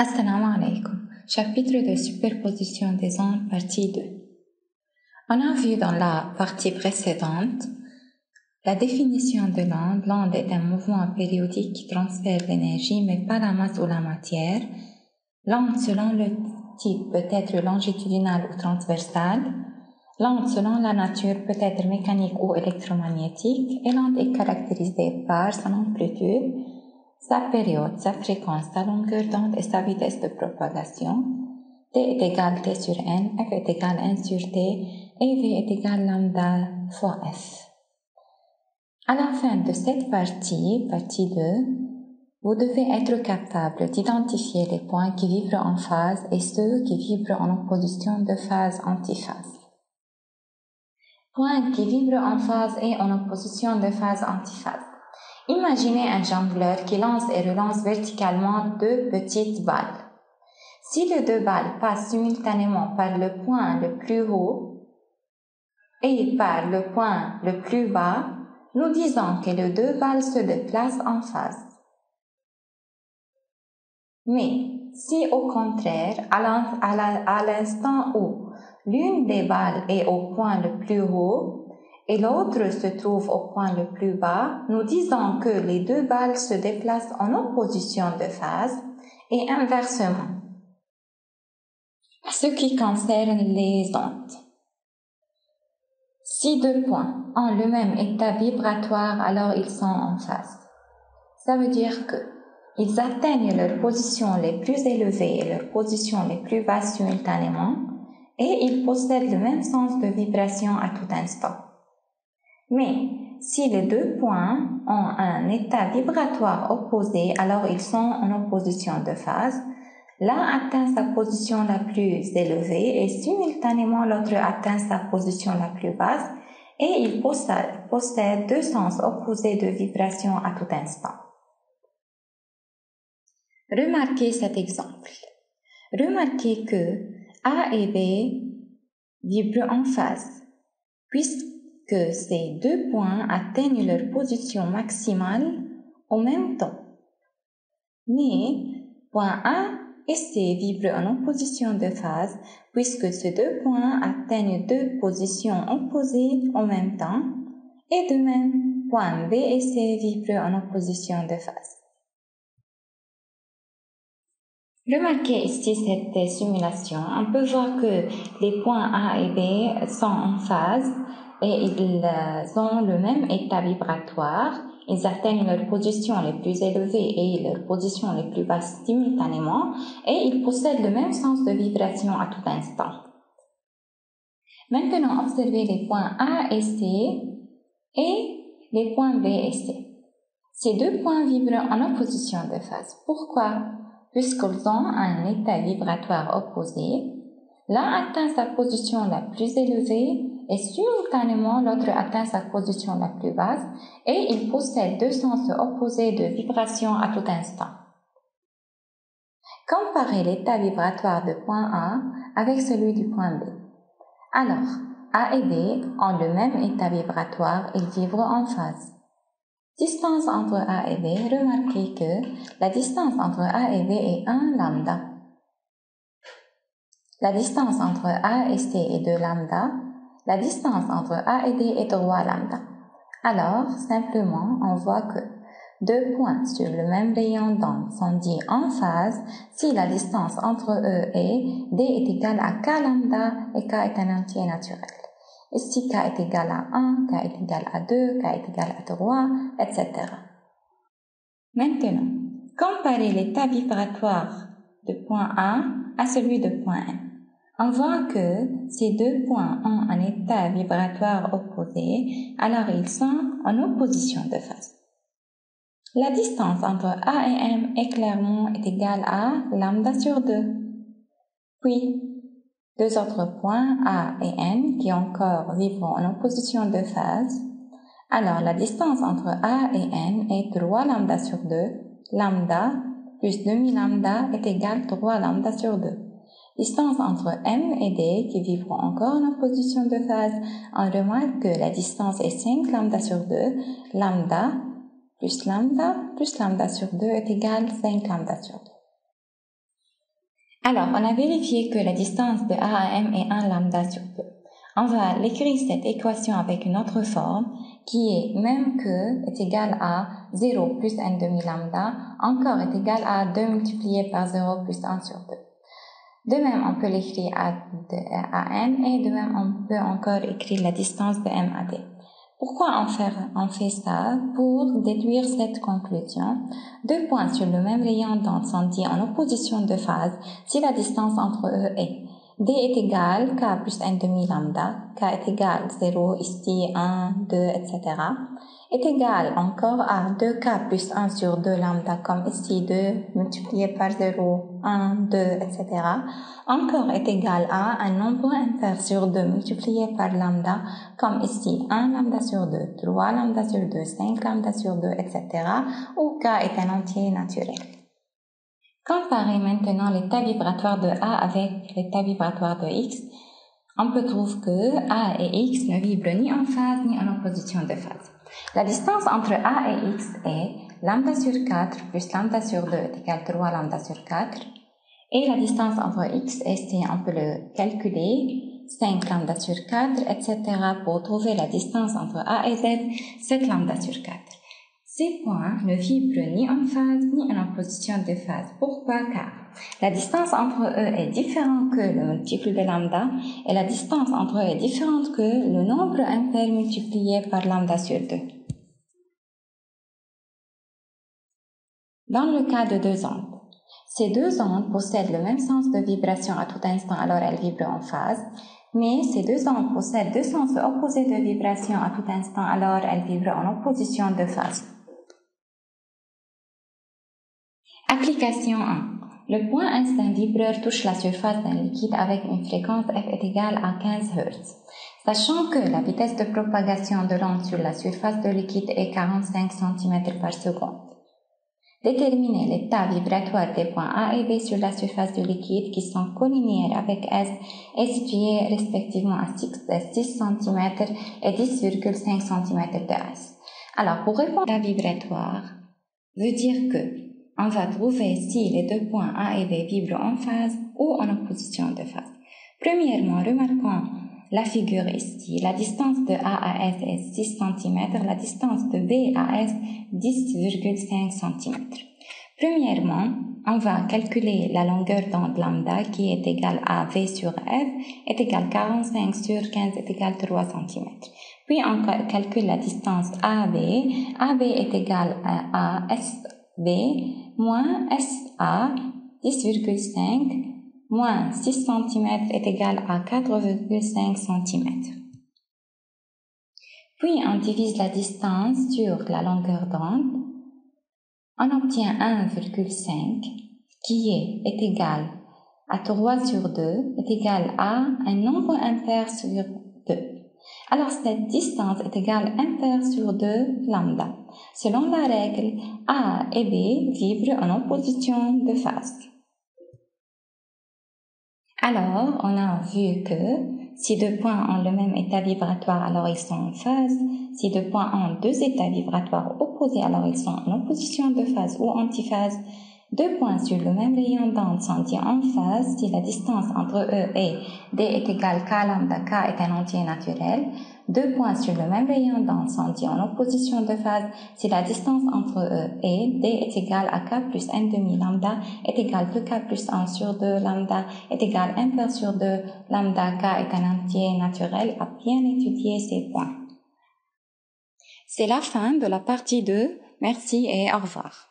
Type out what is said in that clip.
Assalamu alaikum. Chapitre de superposition des ondes, partie 2. On a vu dans la partie précédente la définition de l'onde. L'onde est un mouvement périodique qui transfère l'énergie mais pas la masse ou la matière. L'onde selon le type peut être longitudinale ou transversale. L'onde selon la nature peut être mécanique ou électromagnétique et l'onde est caractérisée par son amplitude, sa période, sa fréquence, sa longueur d'onde et sa vitesse de propagation. T est égal T sur N, F est égal N sur T et V est égal lambda fois F. À la fin de cette partie 2, vous devez être capable d'identifier les points qui vibrent en phase et ceux qui vibrent en opposition de phase-antiphase. Points qui vibrent en phase et en opposition de phase-antiphase. Imaginez un jongleur qui lance et relance verticalement deux petites balles. Si les deux balles passent simultanément par le point le plus haut et par le point le plus bas, nous disons que les deux balles se déplacent en phase. Mais si au contraire, à l'instant où l'une des balles est au point le plus haut et l'autre se trouve au point le plus bas, nous disons que les deux balles se déplacent en opposition de phase et inversement. Ce qui concerne les ondes. Si deux points ont le même état vibratoire, alors ils sont en phase. Ça veut dire que ils atteignent leurs positions les plus élevées et leurs positions les plus basses simultanément et ils possèdent le même sens de vibration à tout instant. Mais si les deux points ont un état vibratoire opposé, alors ils sont en opposition de phase. L'un atteint sa position la plus élevée et simultanément l'autre atteint sa position la plus basse et ils possèdent deux sens opposés de vibration à tout instant. Remarquez cet exemple. Remarquez que A et B vibrent en phase, puisque ces deux points atteignent leur position maximale au même temps. Mais point A et C vibrent en opposition de phase, puisque ces deux points atteignent deux positions opposées en même temps, et de même, point B et C vibrent en opposition de phase. Remarquez ici cette simulation. On peut voir que les points A et B sont en phase et ils ont le même état vibratoire. Ils atteignent leurs positions les plus élevées et leurs positions les plus basses simultanément et ils possèdent le même sens de vibration à tout instant. Maintenant, observez les points A et C et les points B et C. Ces deux points vibrent en opposition de phase. Pourquoi? Puisqu'ils ont un état vibratoire opposé, l'un atteint sa position la plus élevée et simultanément l'autre atteint sa position la plus basse et ils possèdent deux sens opposés de vibration à tout instant. Comparez l'état vibratoire de point A avec celui du point B. Alors, A et B ont le même état vibratoire, ils vibrent en phase. Distance entre A et B, remarquez que la distance entre A et B est 1 lambda. La distance entre A et C est 2 lambda. La distance entre A et D est 3 lambda. Alors, simplement, on voit que deux points sur le même rayon d'onde sont dits en phase si la distance entre eux est D est égal à K lambda et K est un entier naturel. Ici, K est égal à 1, K est égal à 2, K est égal à 3, etc. Maintenant, comparez l'état vibratoire de point A à celui de point M. On voit que ces deux points ont un état vibratoire opposé, alors ils sont en opposition de phase. La distance entre A et M est clairement égale à lambda sur 2. Puis, deux autres points, A et N, qui encore vibrent en opposition de phase. Alors, la distance entre A et N est 3 lambda sur 2. Lambda plus demi-lambda est égal à 3 lambda sur 2. Distance entre M et D, qui vibrent encore en opposition de phase, on remarque que la distance est 5 lambda sur 2. Lambda plus lambda sur 2 est égal à 5 lambda sur 2. Alors, on a vérifié que la distance de A à M est 1 lambda sur 2. On va l'écrire cette équation avec une autre forme qui est même que est égal à 0 plus n demi lambda encore est égal à 2 multiplié par 0 plus 1 sur 2. De même, on peut l'écrire à n et de même, on peut encore écrire la distance de M à D. Pourquoi on fait ça? Pour déduire cette conclusion, deux points sur le même rayon d'onde sont dits en opposition de phase si la distance entre eux est D est égal K plus n demi lambda, K est égal 0, ici 1, 2, etc. est égal encore à 2K plus 1 sur 2 lambda comme ici 2 multiplié par 0, 1, 2, etc. encore est égal à un nombre impair sur 2 multiplié par lambda comme ici 1 lambda sur 2, 3 lambda sur 2, 5 lambda sur 2, etc. où K est un entier naturel. Comparez maintenant l'état vibratoire de A avec l'état vibratoire de X. On peut trouver que A et X ne vibrent ni en phase ni en opposition de phase. La distance entre A et X est lambda sur 4 plus lambda sur 2 est égal à 3 lambda sur 4. Et la distance entre X et C, on peut le calculer, 5 lambda sur 4, etc. pour trouver la distance entre A et Z, 7 lambda sur 4. Ces points ne vibrent ni en phase ni en opposition de phase. Pourquoi? Car la distance entre eux est différente que le multiple de lambda et la distance entre eux est différente que le nombre impair multiplié par lambda sur 2. Dans le cas de deux ondes, ces deux ondes possèdent le même sens de vibration à tout instant, alors elles vibrent en phase, mais ces deux ondes possèdent deux sens opposés de vibration à tout instant, alors elles vibrent en opposition de phase. Application 1. Le point instant vibreur touche la surface d'un liquide avec une fréquence f est égale à 15 Hz. Sachant que la vitesse de propagation de l'onde sur la surface de liquide est 45 cm par seconde. Déterminer l'état vibratoire des points A et B sur la surface du liquide qui sont collinéaires avec S et situés respectivement à 6 cm et 10,5 cm de S. Alors, pour répondre à l'état vibratoire, veut dire que on va trouver si les deux points A et B vibrent en phase ou en opposition de phase. Premièrement, remarquons la figure ici. La distance de A à S est 6 cm, la distance de B à S 10,5 cm. Premièrement, on va calculer la longueur d'onde lambda qui est égale à V sur F est égale à 45 sur 15 est égale à 3 cm. Puis on calcule la distance AB. AB est égale à SB moins SA 10,5 moins 6 cm est égal à 4,5 cm. Puis on divise la distance sur la longueur d'onde. On obtient 1,5 qui est égal à 3 sur 2 est égal à un nombre impair sur 2. Alors cette distance est égale à impair sur 2 lambda. Selon la règle, A et B vibrent en opposition de phase. Alors, on a vu que si deux points ont le même état vibratoire, alors ils sont en phase. Si deux points ont deux états vibratoires opposés, alors ils sont en opposition de phase ou antiphase. Deux points sur le même rayon d'onde sont dits en phase si la distance entre eux et D est égale K lambda, K est un entier naturel. Deux points sur le même rayon d'onde sont dits en opposition de phase si la distance entre eux et D est égale à K plus n demi lambda est égale à K plus 1 sur 2 lambda est égal à 1 pair sur 2 lambda K est un entier naturel. À bien étudier ces points. C'est la fin de la partie 2. Merci et au revoir.